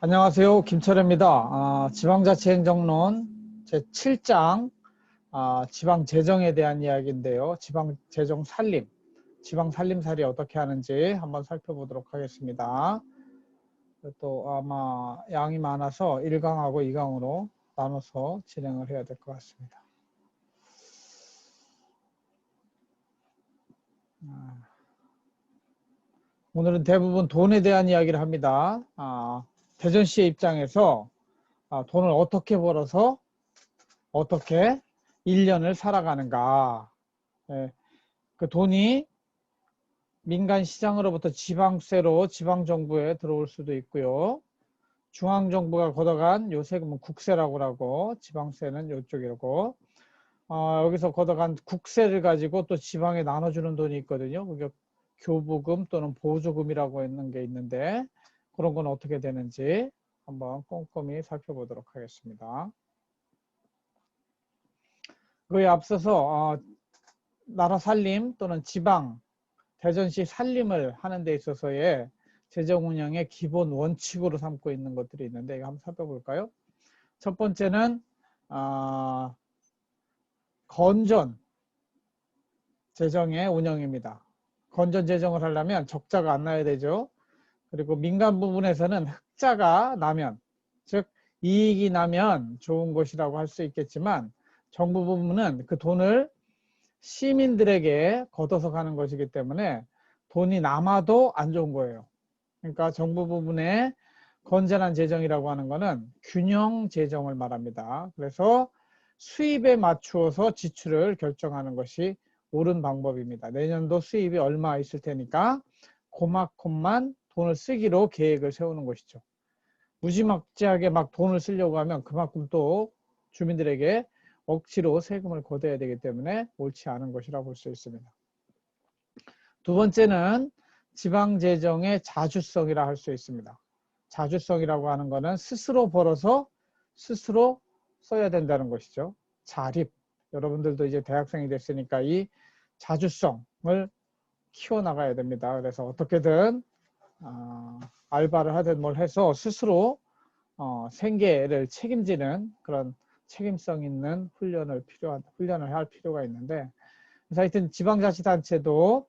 안녕하세요. 김철입니다. 지방자치행정론 제7장 지방재정에 대한 이야기인데요. 지방재정 살림, 지방살림살이 어떻게 하는지 한번 살펴보도록 하겠습니다. 또 아마 양이 많아서 1강하고 2강으로 나눠서 진행을 해야 될 것 같습니다. 오늘은 대부분 돈에 대한 이야기를 합니다. 대전시의 입장에서 돈을 어떻게 벌어서 어떻게 1년을 살아가는가. 그 돈이 민간 시장으로부터 지방세로 지방정부에 들어올 수도 있고요. 중앙정부가 걷어간 요 세금은 국세라고 하고 지방세는 이쪽이라고. 여기서 걷어간 국세를 가지고 또 지방에 나눠주는 돈이 있거든요. 그게 교부금 또는 보조금이라고 있는 게 있는데 그런 건 어떻게 되는지 한번 꼼꼼히 살펴보도록 하겠습니다. 그에 앞서서 나라 살림 또는 지방, 대전시 살림을 하는 데 있어서의 재정 운영의 기본 원칙으로 삼고 있는 것들이 있는데 이거 한번 살펴볼까요? 첫 번째는 건전 재정의 운영입니다. 건전 재정을 하려면 적자가 안 나야 되죠. 그리고 민간 부분에서는 흑자가 나면, 즉 이익이 나면 좋은 것이라고 할 수 있겠지만 정부 부분은 그 돈을 시민들에게 걷어서 가는 것이기 때문에 돈이 남아도 안 좋은 거예요. 그러니까 정부 부분의 건전한 재정이라고 하는 것은 균형 재정을 말합니다. 그래서 수입에 맞추어서 지출을 결정하는 것이 옳은 방법입니다. 내년도 수입이 얼마 있을 테니까 그만큼만 돈을 쓰기로 계획을 세우는 것이죠. 무지막지하게 막 돈을 쓰려고 하면 그만큼 또 주민들에게 억지로 세금을 걷어야 되기 때문에 옳지 않은 것이라고 볼 수 있습니다. 두 번째는 지방재정의 자주성이라 할 수 있습니다. 자주성이라고 하는 것은 스스로 벌어서 스스로 써야 된다는 것이죠. 자립. 여러분들도 이제 대학생이 됐으니까 이 자주성을 키워나가야 됩니다. 그래서 어떻게든 알바를 하든 뭘 해서 스스로 생계를 책임지는 그런 책임성 있는 훈련을 할 필요가 있는데, 그래서 하여튼 지방자치단체도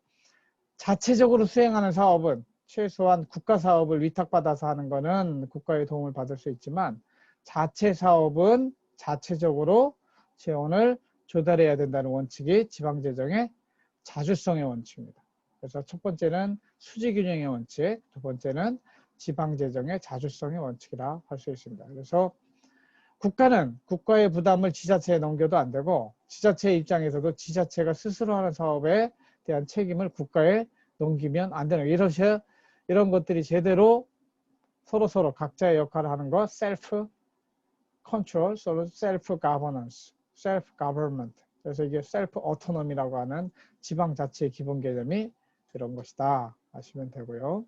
자체적으로 수행하는 사업은 최소한 국가 사업을 위탁받아서 하는 거는 국가의 도움을 받을 수 있지만 자체 사업은 자체적으로 재원을 조달해야 된다는 원칙이 지방재정의 자주성의 원칙입니다. 그래서 첫 번째는 수지균형의 원칙, 두 번째는 지방재정의 자주성의 원칙이라 할 수 있습니다. 그래서 국가는 국가의 부담을 지자체에 넘겨도 안 되고 지자체 입장에서도 지자체가 스스로 하는 사업에 대한 책임을 국가에 넘기면 안 되는 이런 것들이 제대로 서로 각자의 역할을 하는 것 셀프 컨트롤, 셀프 가버넌스, 셀프 가버먼트. 그래서 이게 셀프 오토노미라고 하는 지방자치의 기본 개념이 이런 것이다 하시면 되고요.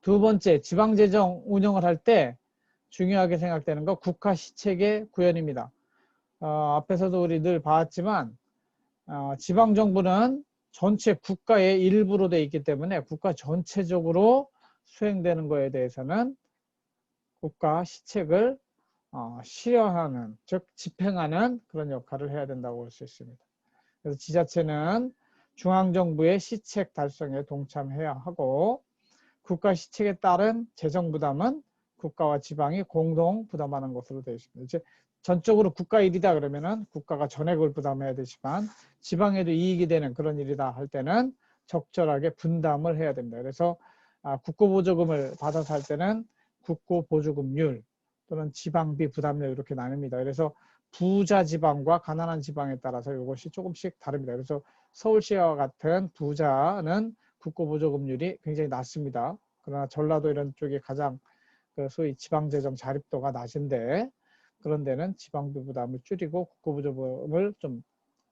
두 번째, 지방재정 운영을 할 때 중요하게 생각되는 거 국가 시책의 구현입니다. 앞에서도 우리 늘 봤지만 지방정부는 전체 국가의 일부로 되어 있기 때문에 국가 전체적으로 수행되는 것에 대해서는 국가 시책을 실현하는, 즉 집행하는 그런 역할을 해야 된다고 볼 수 있습니다. 그래서 지자체는 중앙정부의 시책 달성에 동참해야 하고 국가 시책에 따른 재정 부담은 국가와 지방이 공동 부담하는 것으로 되어 있습니다. 이제 전적으로 국가 일이다 그러면은 국가가 전액을 부담해야 되지만 지방에도 이익이 되는 그런 일이다 할 때는 적절하게 분담을 해야 됩니다. 그래서 국고보조금을 받아서 할 때는 국고보조금률 또는 지방비 부담률 이렇게 나뉩니다. 그래서 부자 지방과 가난한 지방에 따라서 이것이 조금씩 다릅니다. 그래서 서울시와 같은 부자는 국고보조금률이 굉장히 낮습니다. 그러나 전라도 이런 쪽이 가장 소위 지방재정 자립도가 낮은데 그런 데는 지방비 부담을 줄이고 국고보조금을 좀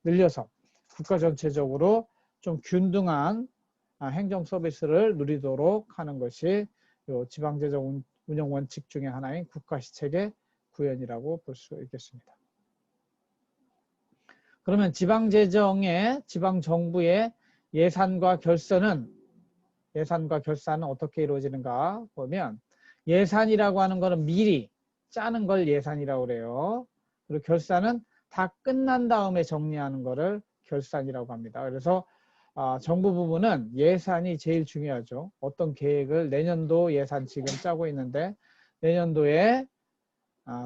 늘려서 국가 전체적으로 좀 균등한 행정 서비스를 누리도록 하는 것이 지방재정 운영 원칙 중에 하나인 국가시책의 구현이라고 볼 수 있겠습니다. 그러면 지방재정의 지방정부의 예산과 결산은 어떻게 이루어지는가 보면 예산이라고 하는 거는 미리 짜는 걸 예산이라고 그래요. 그리고 결산은 다 끝난 다음에 정리하는 거를 결산이라고 합니다. 그래서 정부 부문은 예산이 제일 중요하죠. 어떤 계획을 내년도 예산 지금 짜고 있는데 내년도에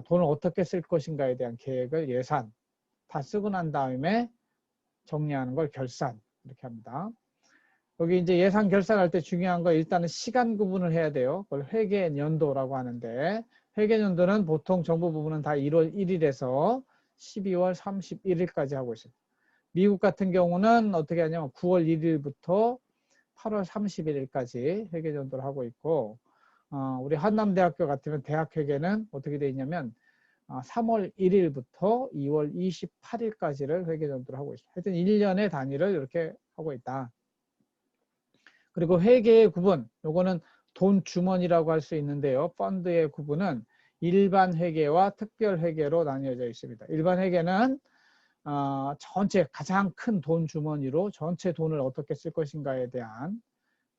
돈을 어떻게 쓸 것인가에 대한 계획을 예산 다 쓰고 난 다음에 정리하는 걸 결산 이렇게 합니다. 여기 이제 예산 결산할 때 중요한 거 일단은 시간 구분을 해야 돼요. 그걸 회계연도라고 하는데 회계연도는 보통 정부 부문은 다 1월 1일에서 12월 31일까지 하고 있습니다. 미국 같은 경우는 어떻게 하냐면 9월 1일부터 8월 31일까지 회계연도를 하고 있고 우리 한남대학교 같으면 대학회계는 어떻게 되어 있냐면 3월 1일부터 2월 28일까지를 회계연도를 하고 있습니다. 하여튼 1년의 단위를 이렇게 하고 있다. 그리고 회계의 구분, 요거는 돈 주머니라고 할 수 있는데요. 펀드의 구분은 일반 회계와 특별 회계로 나뉘어져 있습니다. 일반 회계는 전체 가장 큰 돈 주머니로 전체 돈을 어떻게 쓸 것인가에 대한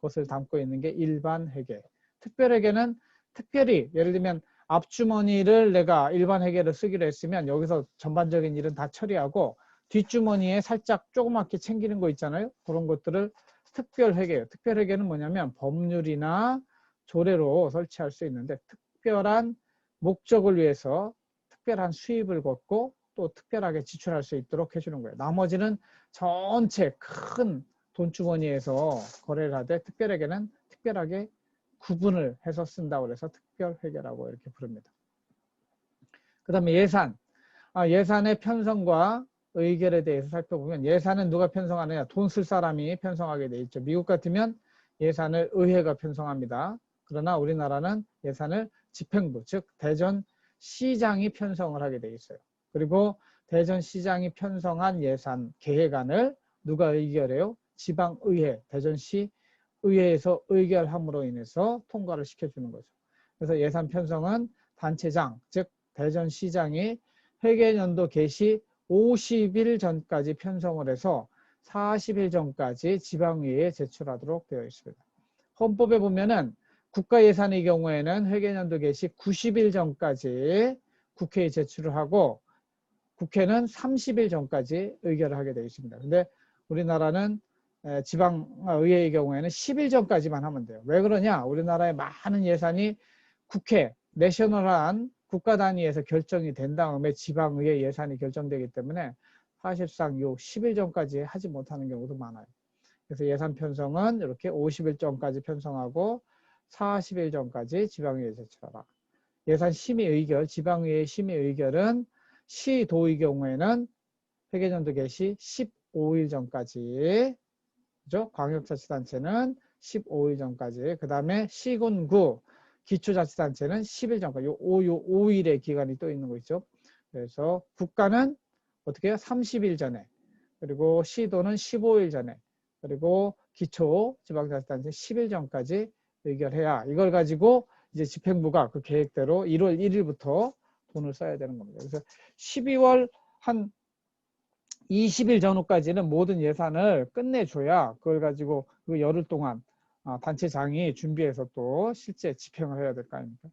것을 담고 있는 게 일반 회계. 특별 회계는 특별히 예를 들면 앞주머니를 내가 일반 회계를 쓰기로 했으면 여기서 전반적인 일은 다 처리하고 뒷주머니에 살짝 조그맣게 챙기는 거 있잖아요. 그런 것들을 특별 회계예요. 특별 회계는 뭐냐면 법률이나 조례로 설치할 수 있는데 특별한 목적을 위해서 특별한 수입을 걷고 또 특별하게 지출할 수 있도록 해주는 거예요. 나머지는 전체 큰 돈주머니에서 거래를 하되 특별회계는 특별하게 구분을 해서 쓴다고 해서 특별회계라고 이렇게 부릅니다. 그 다음에 예산. 예산의 편성과 의결에 대해서 살펴보면 예산은 누가 편성하느냐? 돈 쓸 사람이 편성하게 돼 있죠. 미국 같으면 예산을 의회가 편성합니다. 그러나 우리나라는 예산을 집행부, 즉 대전시장이 편성을 하게 돼 있어요. 그리고 대전시장이 편성한 예산 계획안을 누가 의결해요? 지방의회, 대전시 의회에서 의결함으로 인해서 통과를 시켜주는 거죠. 그래서 예산 편성은 단체장, 즉 대전시장이 회계연도 개시 50일 전까지 편성을 해서 40일 전까지 지방의회에 제출하도록 되어 있습니다. 헌법에 보면은 국가예산의 경우에는 회계연도 개시 90일 전까지 국회에 제출을 하고 국회는 30일 전까지 의결을 하게 되어 있습니다. 근데 우리나라는 지방의회의 경우에는 10일 전까지만 하면 돼요. 왜 그러냐? 우리나라의 많은 예산이 국회, 내셔널한 국가 단위에서 결정이 된 다음에 지방의회 예산이 결정되기 때문에 사실상 요 10일 전까지 하지 못하는 경우도 많아요. 그래서 예산 편성은 이렇게 50일 전까지 편성하고 40일 전까지 지방의회에 제출하라. 예산 심의 의결, 지방의회 심의 의결은 시도의 경우에는 회계연도 개시 15일 전까지, 그죠? 광역자치단체는 15일 전까지, 그 다음에 시군구, 기초자치단체는 10일 전까지, 요 5일의 기간이 또 있는 거 있죠. 그래서 국가는 어떻게 해요? 30일 전에, 그리고 시도는 15일 전에, 그리고 기초 지방자치단체 10일 전까지 의결해야 이걸 가지고 이제 집행부가 그 계획대로 1월 1일부터 돈을 써야 되는 겁니다. 그래서 12월 한 20일 전후까지는 모든 예산을 끝내줘야 그걸 가지고 그 열흘 동안 단체장이 준비해서 또 실제 집행을 해야 될 거 아닙니까?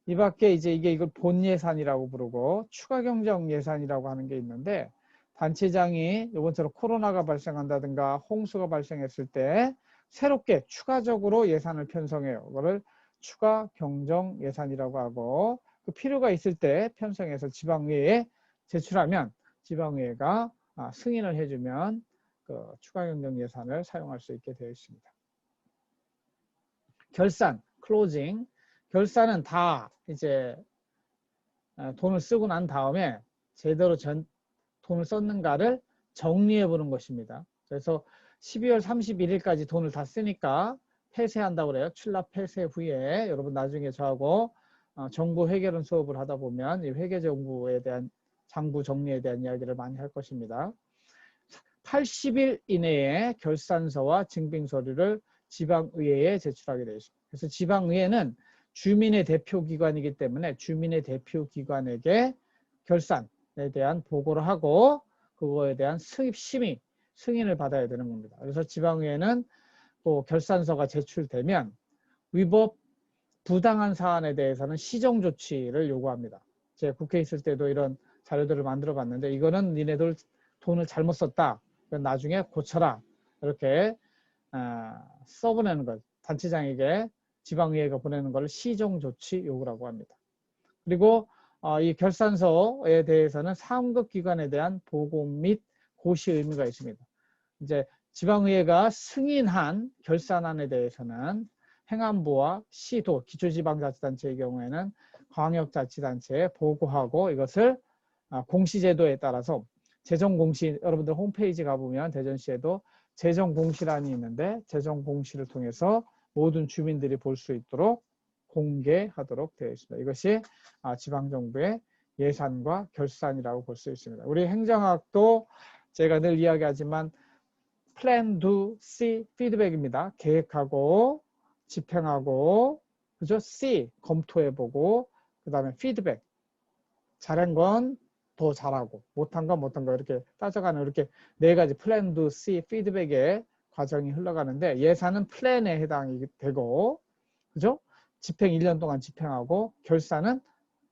이 밖에 이제 이걸 본 예산이라고 부르고 추가 경정 예산이라고 하는 게 있는데 단체장이 이번처럼 코로나가 발생한다든가 홍수가 발생했을 때 새롭게 추가적으로 예산을 편성해요. 그거를 추가 경정 예산이라고 하고 그 필요가 있을 때 편성해서 지방의회에 제출하면 지방의회가 승인을 해주면 그 추가 경정 예산을 사용할 수 있게 되어 있습니다. 결산, 클로징. 결산은 다 이제 돈을 쓰고 난 다음에 제대로 돈을 썼는가를 정리해 보는 것입니다. 그래서 12월 31일까지 돈을 다 쓰니까 폐쇄한다고 그래요. 출납 폐쇄 후에 여러분 나중에 저하고 정부 회계론 수업을 하다 보면 이 회계정부에 대한 장부 정리에 대한 이야기를 많이 할 것입니다. 80일 이내에 결산서와 증빙서류를 지방의회에 제출하게 되어 있습니다. 그래서 지방의회는 주민의 대표기관이기 때문에 주민의 대표기관에게 결산에 대한 보고를 하고 그거에 대한 수입 심의, 승인을 받아야 되는 겁니다. 그래서 지방의회는 또 결산서가 제출되면 위법 부당한 사안에 대해서는 시정 조치를 요구합니다. 제가 국회에 있을 때도 이런 자료들을 만들어 봤는데 이거는 니네들 돈을 잘못 썼다. 나중에 고쳐라. 이렇게 써보내는 것. 단체장에게 지방의회가 보내는 걸 시정 조치 요구라고 합니다. 그리고 이 결산서에 대해서는 상급 기관에 대한 보고 및 고시 의무가 있습니다. 이제 지방의회가 승인한 결산안에 대해서는 행안부와 시도, 기초지방자치단체의 경우에는 광역자치단체에 보고하고 이것을 공시제도에 따라서 재정공시, 여러분들 홈페이지 가보면 대전시에도 재정공시란이 있는데 재정공시를 통해서 모든 주민들이 볼 수 있도록 공개하도록 되어 있습니다. 이것이 지방정부의 예산과 결산이라고 볼 수 있습니다. 우리 행정학도 제가 늘 이야기하지만 plan, do, see, 피드백입니다. 계획하고 집행하고 그죠? see, 검토해보고 그 다음에 피드백, 잘한 건 더 잘하고 못한 건 못한 거 이렇게 따져가는 이렇게 네 가지 plan, do, see, 피드백의 과정이 흘러가는데 예산은 플랜에 해당이 되고 그죠? 집행 1년 동안 집행하고 결산은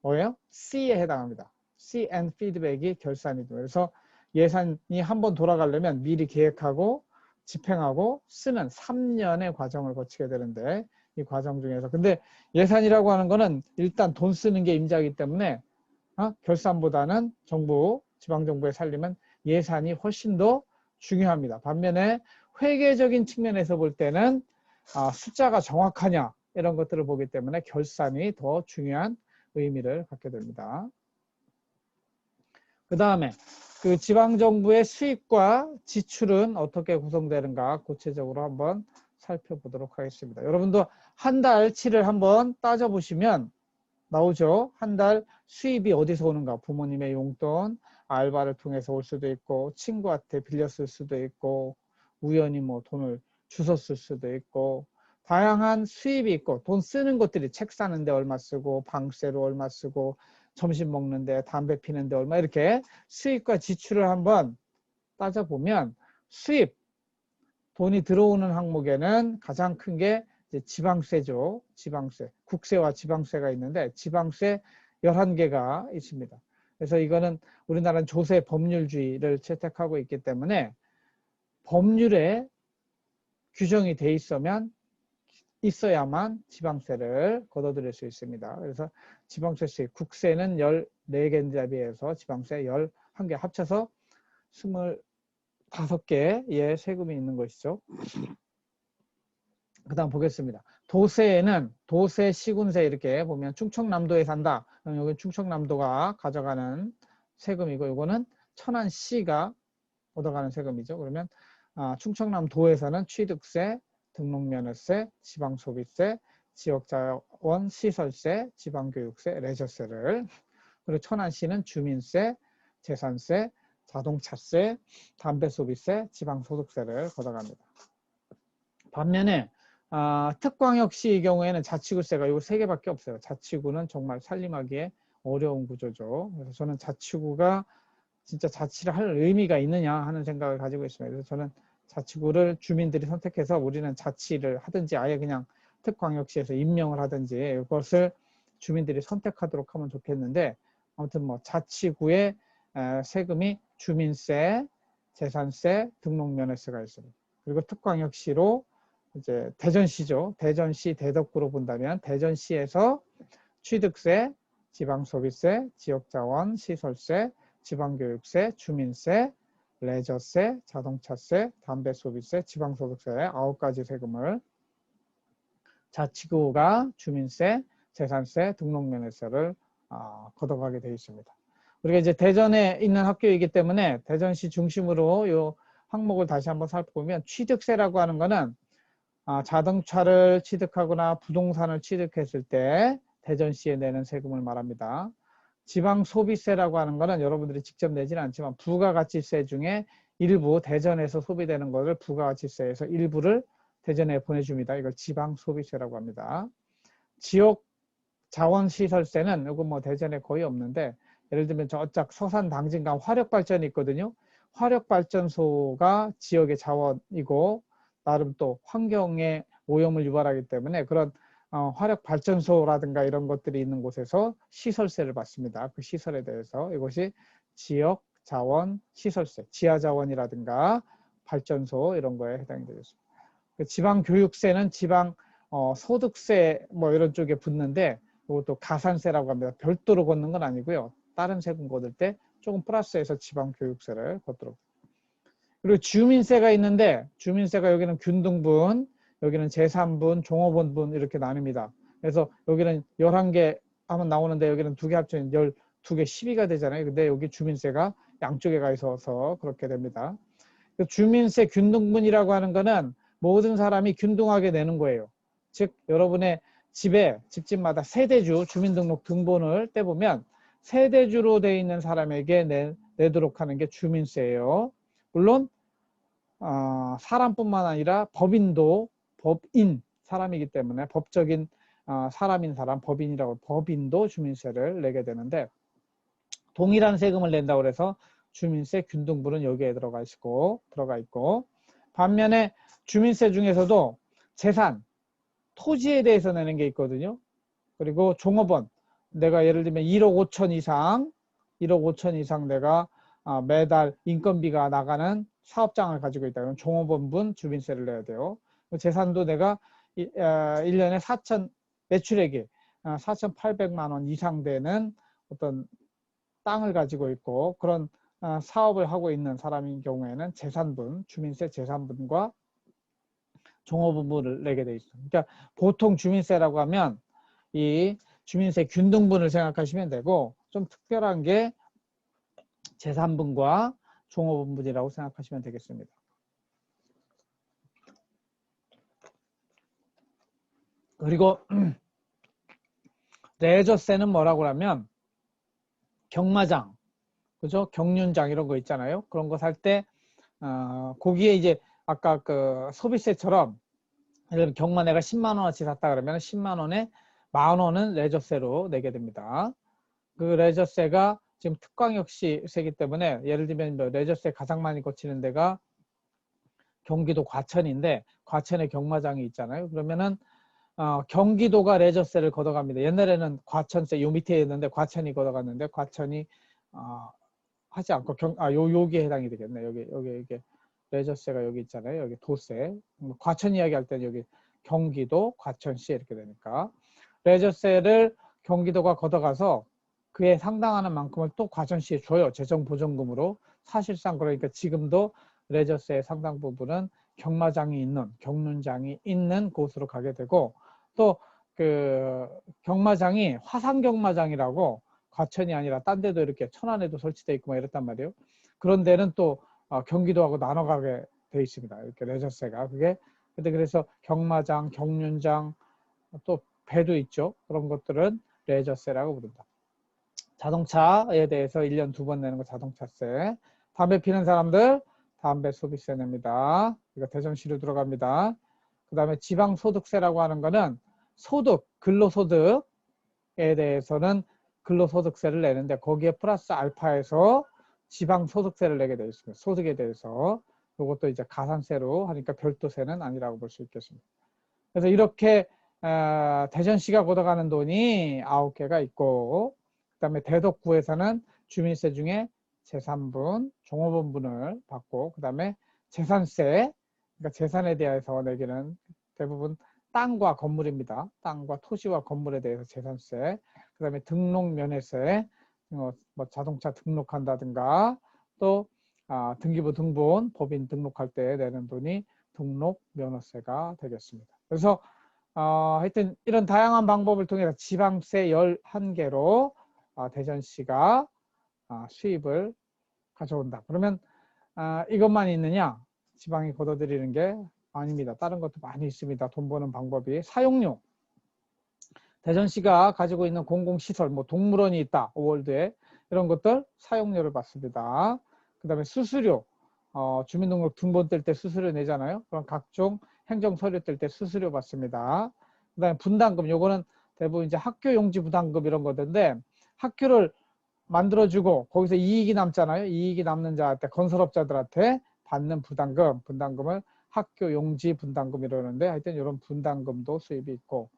뭐예요? C에 해당합니다. C and 피드백이 결산이죠. 그래서 예산이 한번 돌아가려면 미리 계획하고 집행하고 쓰는 3년의 과정을 거치게 되는데 이 과정 중에서 근데 예산이라고 하는 거는 일단 돈 쓰는 게 임자이기 때문에 결산보다는 정부, 지방정부의 살림은 예산이 훨씬 더 중요합니다. 반면에 회계적인 측면에서 볼 때는 숫자가 정확하냐 이런 것들을 보기 때문에 결산이 더 중요한 의미를 갖게 됩니다. 그 다음에 그 지방정부의 수입과 지출은 어떻게 구성되는가 구체적으로 한번 살펴보도록 하겠습니다. 여러분도 한 달치를 한번 따져보시면 나오죠. 한 달 수입이 어디서 오는가. 부모님의 용돈, 알바를 통해서 올 수도 있고 친구한테 빌렸을 수도 있고 우연히 뭐 돈을 주웠을 수도 있고 다양한 수입이 있고 돈 쓰는 것들이 책 사는데 얼마 쓰고 방세로 얼마 쓰고 점심 먹는데 담배 피는데 얼마 이렇게 수입과 지출을 한번 따져보면 수입, 돈이 들어오는 항목에는 가장 큰 게 지방세죠. 지방세, 국세와 지방세가 있는데 지방세 11개가 있습니다. 그래서 이거는 우리나라는 조세 법률주의를 채택하고 있기 때문에 법률에 규정이 돼 있어야만 지방세를 걷어들일 수 있습니다. 그래서 지방세 수입, 국세는 14개인데 비해서 지방세 11개 합쳐서 25개의 세금이 있는 것이죠. 그 다음 보겠습니다. 도세에는 도세, 시군세 이렇게 보면 충청남도에 산다. 그럼 여기 충청남도가 가져가는 세금이고 이거는 천안시가 얻어가는 세금이죠. 그러면 충청남도에서는 취득세, 등록면허세, 지방소비세, 지역자원 시설세, 지방교육세, 레저세를 그리고 천안시는 주민세, 재산세, 자동차세, 담배소비세, 지방소득세를 걷어갑니다. 반면에 특광역시의 경우에는 자치구세가 이 3개밖에 없어요. 자치구는 정말 살림하기에 어려운 구조죠. 그래서 저는 자치구가 진짜 자치를 할 의미가 있느냐 하는 생각을 가지고 있습니다. 그래서 저는 자치구를 주민들이 선택해서 우리는 자치를 하든지 아예 그냥 특광역시에서 임명을 하든지 이것을 주민들이 선택하도록 하면 좋겠는데 아무튼 뭐 자치구의 세금이 주민세, 재산세, 등록면허세가 있습니다. 그리고 특광역시로 이제 대전시죠. 대전시 대덕구로 본다면 대전시에서 취득세, 지방소비세, 지역자원, 시설세, 지방교육세, 주민세, 레저세, 자동차세, 담배소비세, 지방소득세 9가지 세금을 자치구가 주민세, 재산세, 등록면허세를 걷어가게 되어 있습니다. 우리가 이제 대전에 있는 학교이기 때문에 대전시 중심으로 이 항목을 다시 한번 살펴보면 취득세라고 하는 거는 자동차를 취득하거나 부동산을 취득했을 때 대전시에 내는 세금을 말합니다. 지방소비세라고 하는 거는 여러분들이 직접 내지는 않지만 부가가치세 중에 일부 대전에서 소비되는 것을 부가가치세에서 일부를 대전에 보내줍니다. 이걸 지방소비세라고 합니다. 지역자원시설세는 이거 뭐 대전에 거의 없는데 예를 들면 저쪽 서산 당진강 화력발전이 있거든요. 화력발전소가 지역의 자원이고 나름 또 환경에 오염을 유발하기 때문에 그런 화력 발전소라든가 이런 것들이 있는 곳에서 시설세를 받습니다. 그 시설에 대해서 이것이 지역 자원 시설세, 지하 자원이라든가 발전소 이런 거에 해당이 되겠습니다. 지방 교육세는 지방 소득세 뭐 이런 쪽에 붙는데 이것도 가산세라고 합니다. 별도로 걷는 건 아니고요. 다른 세금 걷을 때 조금 플러스해서 지방 교육세를 걷도록. 그리고 주민세가 있는데 주민세가 여기는 균등분, 여기는 제3분, 종업원분 이렇게 나뉩니다. 그래서 여기는 11개 하면 나오는데 여기는 2개 합치면 12개 12가 되잖아요. 근데 여기 주민세가 양쪽에 가 있어서 그렇게 됩니다. 주민세 균등분이라고 하는 거는 모든 사람이 균등하게 내는 거예요. 즉 여러분의 집에 집집마다 세대주 주민등록 등본을 떼보면 세대주로 되어 있는 사람에게 내도록 하는 게 주민세예요. 물론 사람뿐만 아니라 법인도 법인 사람이기 때문에 법적인 사람인 사람 법인이라고 법인도 주민세를 내게 되는데 동일한 세금을 낸다고 해서 주민세 균등분은 여기에 들어가 있고 반면에 주민세 중에서도 재산, 토지에 대해서 내는 게 있거든요. 그리고 종업원, 내가 예를 들면 1억 5천 이상 내가 매달 인건비가 나가는 사업장을 가지고 있다. 그럼 종업원분 주민세를 내야 돼요. 재산도 내가 1년에 매출액이 4,800만 원 이상 되는 어떤 땅을 가지고 있고 그런 사업을 하고 있는 사람인 경우에는 재산분, 주민세 재산분과 종업원분을 내게 돼 있습니다. 그러니까 보통 주민세라고 하면 이 주민세 균등분을 생각하시면 되고 좀 특별한 게 재산분과 종업원분이라고 생각하시면 되겠습니다. 그리고 레저세는 뭐라고 하면 경마장, 그죠? 경륜장 이런 거 있잖아요. 그런 거 살 때 거기에 이제 아까 그 소비세처럼 예를 들면 경마 내가 10만 원어치 샀다 그러면 10만 원에 10,000원은 레저세로 내게 됩니다. 그 레저세가 지금 특광역시세이기 때문에 예를 들면 레저세 가장 많이 거치는 데가 경기도 과천인데 과천에 경마장이 있잖아요. 그러면은 경기도가 레저세를 걷어갑니다. 옛날에는 과천세 요 밑에 있는데 과천이 걷어갔는데 과천이 하지 않고 여기에 해당이 되겠네. 여기 이게 레저세가 여기 있잖아요. 여기 도세. 과천 이야기할 때는 여기 경기도 과천시 이렇게 되니까 레저세를 경기도가 걷어가서 그에 상당하는 만큼을 또 과천시에 줘요. 재정보전금으로. 사실상 그러니까 지금도 레저세의 상당 부분은 경마장이 있는 경륜장이 있는 곳으로 가게 되고 또 그 경마장이 화산경마장이라고 과천이 아니라 딴 데도 이렇게 천안에도 설치되어 있고 막 이랬단 말이에요. 그런 데는 또 경기도하고 나눠가게 돼 있습니다. 이렇게 레저세가 그게 근데 그래서 경마장, 경륜장 또 배도 있죠. 그런 것들은 레저세라고 부른다. 자동차에 대해서 1년 2번 내는 거 자동차세. 담배 피는 사람들 담배 소비세 냅니다. 이거 대전시로 들어갑니다. 그 다음에 지방소득세라고 하는 거는 소득, 근로소득에 대해서는 근로소득세를 내는데 거기에 플러스 알파에서 지방소득세를 내게 되어 있습니다. 소득에 대해서 이것도 이제 가산세로 하니까 별도세는 아니라고 볼 수 있겠습니다. 그래서 이렇게 대전시가 걷어가는 돈이 9개가 있고 그 다음에 대덕구에서는 주민세 중에 제3분, 종업원분을 받고 그 다음에 재산세, 그러니까 재산에 대해서 내기는 대부분 땅과 건물입니다. 땅과 토지와 건물에 대해서 재산세, 그 다음에 등록면허세, 뭐 자동차 등록한다든가 또 등기부 등본, 법인 등록할 때 내는 돈이 등록면허세가 되겠습니다. 그래서 하여튼 이런 다양한 방법을 통해서 지방세 11개로 대전시가 수입을 가져온다. 그러면 이것만 있느냐? 지방이 걷어들이는 게 아닙니다. 다른 것도 많이 있습니다. 돈 버는 방법이. 사용료. 대전시가 가지고 있는 공공시설, 뭐 동물원이 있다. 5월드에. 이런 것들 사용료를 받습니다. 그 다음에 수수료. 주민등록 등본 뗄 때 수수료 내잖아요. 그럼 각종 행정서류 뗄 때 수수료 받습니다. 그 다음에 분담금. 요거는 대부분 이제 학교 용지 부담금 이런 거던데 학교를 만들어주고 거기서 이익이 남잖아요. 이익이 남는 자한테 건설업자들한테 받는 분담금을 학교 용지 분담금 이러는데 하여튼 이런 분담금도 수입이 있고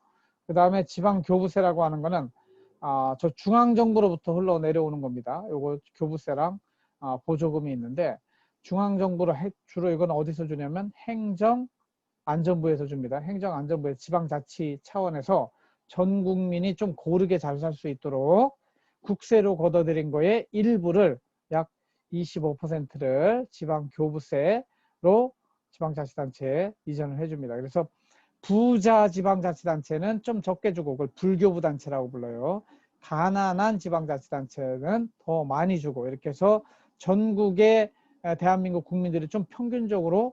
그 다음에 지방교부세라고 하는 거는 저 중앙정부로부터 흘러내려오는 겁니다. 요거 교부세랑 보조금이 있는데 중앙정부로 주로 이건 어디서 주냐면 행정안전부에서 줍니다. 행정안전부의 지방자치 차원에서 전 국민이 좀 고르게 잘 살 수 있도록 국세로 걷어들인 거에 일부를 약 25%를 지방교부세로 지방자치단체에 이전을 해줍니다. 그래서 부자 지방자치단체는 좀 적게 주고 그걸 불교부단체라고 불러요. 가난한 지방자치단체는 더 많이 주고 이렇게 해서 전국의 대한민국 국민들이 좀 평균적으로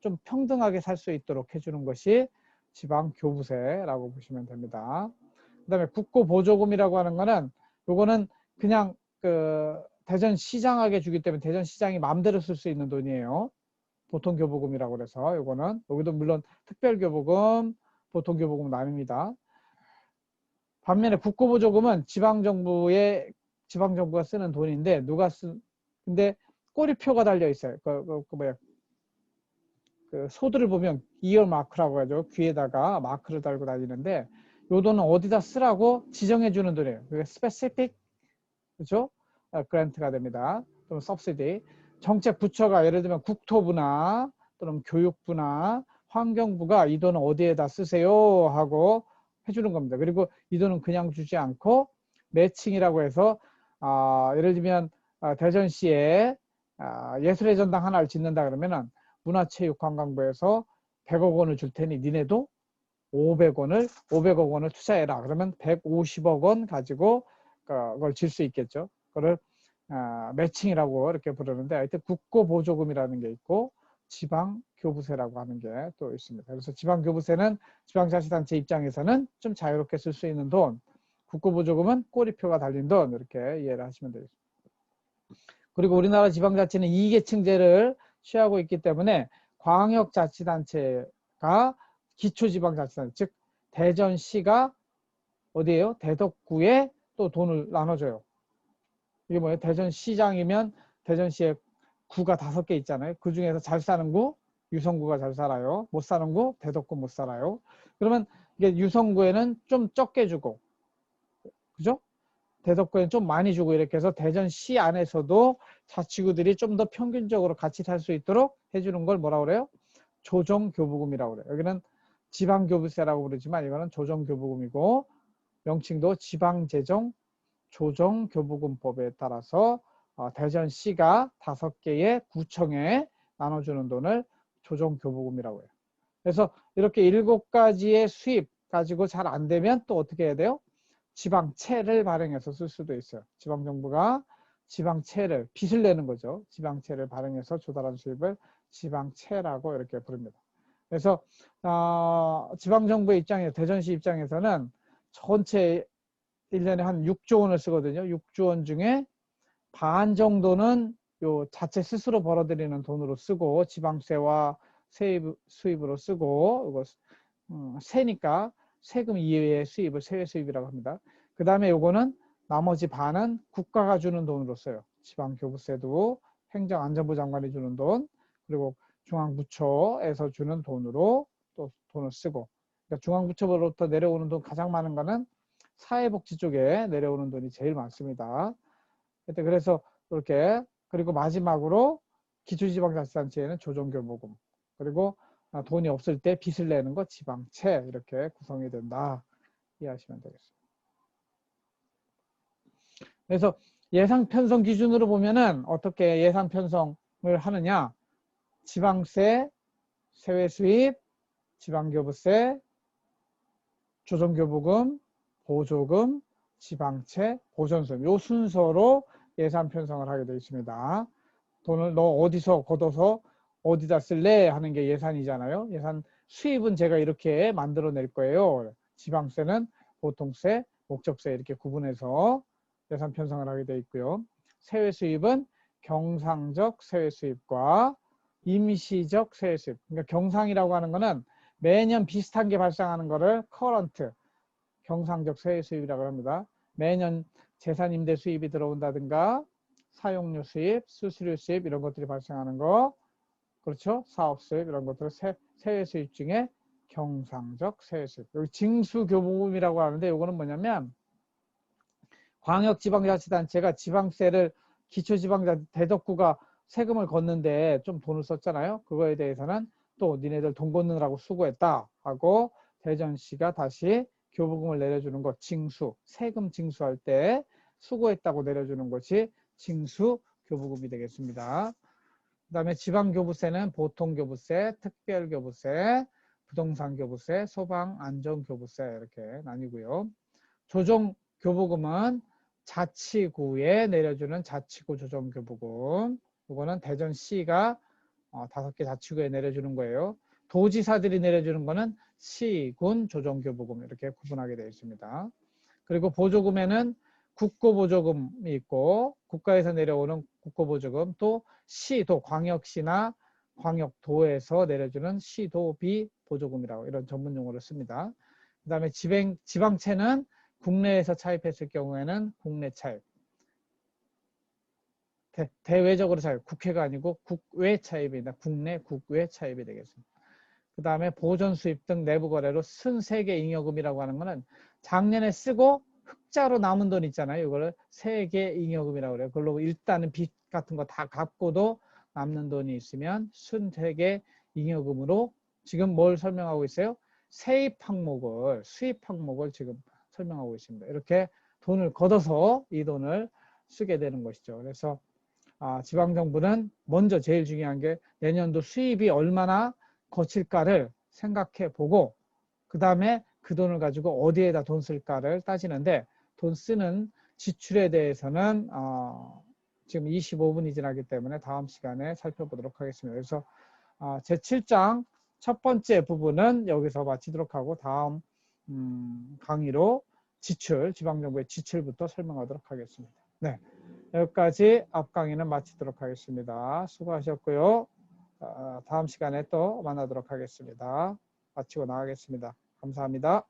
좀 평등하게 살 수 있도록 해주는 것이 지방교부세라고 보시면 됩니다. 그 다음에 국고보조금이라고 하는 거는 요거는 그냥 그 대전시장에게 주기 때문에 대전시장이 마음대로 쓸 수 있는 돈이에요. 보통교부금이라고 그래서 요거는 여기도 물론 특별교부금, 보통교부금 나뉩니다. 반면에 국고보조금은 지방정부가 쓰는 돈인데 근데 꼬리표가 달려 있어요. 그 소들을 보면 이어 마크라고 하죠. 귀에다가 마크를 달고 다니는데 요 돈은 어디다 쓰라고 지정해 주는 돈이에요. 그게 스페시픽 그렇죠? 그랜트가 됩니다. 또는 서브시디. 정책 부처가 예를 들면 국토부나 또는 교육부나 환경부가 이 돈은 어디에다 쓰세요 하고 해주는 겁니다. 그리고 이 돈은 그냥 주지 않고 매칭이라고 해서 예를 들면 대전시에 예술의 전당 하나를 짓는다 그러면은 문화체육관광부에서 100억 원을 줄 테니 니네도 500억 원을 투자해라. 그러면 150억 원 가지고 그걸 질 수 있겠죠. 그걸 매칭이라고 이렇게 부르는데 하여튼 국고보조금이라는 게 있고 지방교부세라고 하는 게 또 있습니다. 그래서 지방교부세는 지방자치단체 입장에서는 좀 자유롭게 쓸 수 있는 돈, 국고보조금은 꼬리표가 달린 돈 이렇게 이해를 하시면 되겠습니다. 그리고 우리나라 지방자치는 이계층제를 취하고 있기 때문에 광역자치단체가 기초지방자치단체, 즉 대전시가 어디에요? 대덕구에 또 돈을 나눠줘요. 이게 뭐예요? 대전시장이면 대전시에 구가 5개 있잖아요. 그 중에서 잘 사는 구, 유성구가 잘 살아요. 못 사는 구, 대덕구 못 살아요. 그러면 이게 유성구에는 좀 적게 주고, 그죠? 대덕구에는 좀 많이 주고 이렇게 해서 대전시 안에서도 자치구들이 좀 더 평균적으로 같이 살 수 있도록 해주는 걸 뭐라고 그래요? 조정교부금이라고 그래요. 여기는 지방교부세라고 부르지만 이거는 조정교부금이고 명칭도 지방재정 조정교부금법에 따라서 대전시가 5개의 구청에 나눠주는 돈을 조정교부금이라고 해요. 그래서 이렇게 7가지의 수입 가지고 잘 안 되면 또 어떻게 해야 돼요? 지방채를 발행해서 쓸 수도 있어요. 지방정부가 지방채를 빚을 내는 거죠. 지방채를 발행해서 조달한 수입을 지방채라고 이렇게 부릅니다. 그래서 지방정부의 입장에서 대전시 입장에서는 전체 1년에 한 6조 원을 쓰거든요. 6조 원 중에 반 정도는 요 자체 스스로 벌어들이는 돈으로 쓰고 지방세와 수입으로 쓰고 이거 세니까 세금 이외의 수입을 세외 수입이라고 합니다. 그 다음에 요거는 나머지 반은 국가가 주는 돈으로 써요. 지방교부세도 행정안전부 장관이 주는 돈 그리고 중앙부처에서 주는 돈으로 또 돈을 쓰고 그러니까 중앙부처로부터 내려오는 돈 가장 많은 거는 사회복지 쪽에 내려오는 돈이 제일 많습니다. 그래서 이렇게 그리고 마지막으로 기초지방자치단체에는 조정교부금 그리고 돈이 없을 때 빚을 내는 거 지방채 이렇게 구성이 된다 이해하시면 되겠습니다. 그래서 예산 편성 기준으로 보면은 어떻게 예산 편성을 하느냐 지방세, 세외수입, 지방교부세, 조정교부금, 보조금, 지방채, 보전수입 이 순서로 예산 편성을 하게 되어 있습니다. 돈을 너 어디서 걷어서 어디다 쓸래 하는 게 예산이잖아요. 예산 수입은 제가 이렇게 만들어낼 거예요. 지방세는 보통세, 목적세 이렇게 구분해서 예산 편성을 하게 되어 있고요. 세외 수입은 경상적 세외 수입과 임시적 세외 수입. 그러니까 경상이라고 하는 거는 매년 비슷한 게 발생하는 거를 커런트, 경상적 세외 수입이라고 합니다. 매년 재산 임대 수입이 들어온다든가 사용료 수입, 수수료 수입 이런 것들이 발생하는 거 그렇죠? 사업 수입 이런 것들을 세외 수입 중에 경상적 세습. 여기 징수교부금이라고 하는데 이거는 뭐냐면 광역지방자치단체가 지방세를 기초지방자치 대덕구가 세금을 걷는데 좀 돈을 썼잖아요. 그거에 대해서는 또 니네들 돈 걷느라고 수고했다 하고 대전시가 다시 교부금을 내려주는 것, 징수, 세금 징수할 때 수고했다고 내려주는 것이 징수교부금이 되겠습니다. 그 다음에 지방교부세는 보통교부세, 특별교부세, 부동산교부세, 소방안전교부세 이렇게 나뉘고요. 조정교부금은 자치구에 내려주는 자치구 조정교부금. 이거는 대전시가 5개 자치구에 내려주는 거예요. 도지사들이 내려주는 거는 시군 조정교부금 이렇게 구분하게 되어 있습니다. 그리고 보조금에는 국고보조금이 있고 국가에서 내려오는 국고보조금, 또 시도, 광역시나 광역도에서 내려주는 시도비 보조금이라고 이런 전문 용어를 씁니다. 그 다음에 지방채는 국내에서 차입했을 경우에는 국내 차입, 대외적으로 차입, 국회가 아니고 국외 차입이다. 국내, 국외 차입이 되겠습니다. 그 다음에 보존 수입 등 내부 거래로 쓴 세계 잉여금이라고 하는 거는 작년에 쓰고 흑자로 남은 돈 있잖아요. 이거를 세계 잉여금이라고 그래요. 그걸로 일단은 빚 같은 거 다 갚고도 남는 돈이 있으면 순세계 잉여금으로 지금 뭘 설명하고 있어요? 세입 항목을, 수입 항목을 지금 설명하고 있습니다. 이렇게 돈을 걷어서 이 돈을 쓰게 되는 것이죠. 그래서 지방정부는 먼저 제일 중요한 게 내년도 수입이 얼마나 거칠까를 생각해 보고 그 다음에 그 돈을 가지고 어디에다 돈 쓸까를 따지는데, 돈 쓰는 지출에 대해서는 지금 25분이 지나기 때문에 다음 시간에 살펴보도록 하겠습니다. 그래서 제7장 첫 번째 부분은 여기서 마치도록 하고 다음 강의로 지출, 지방정부의 지출부터 설명하도록 하겠습니다. 네, 여기까지 앞 강의는 마치도록 하겠습니다. 수고하셨고요. 다음 시간에 또 만나도록 하겠습니다. 마치고 나가겠습니다. 감사합니다.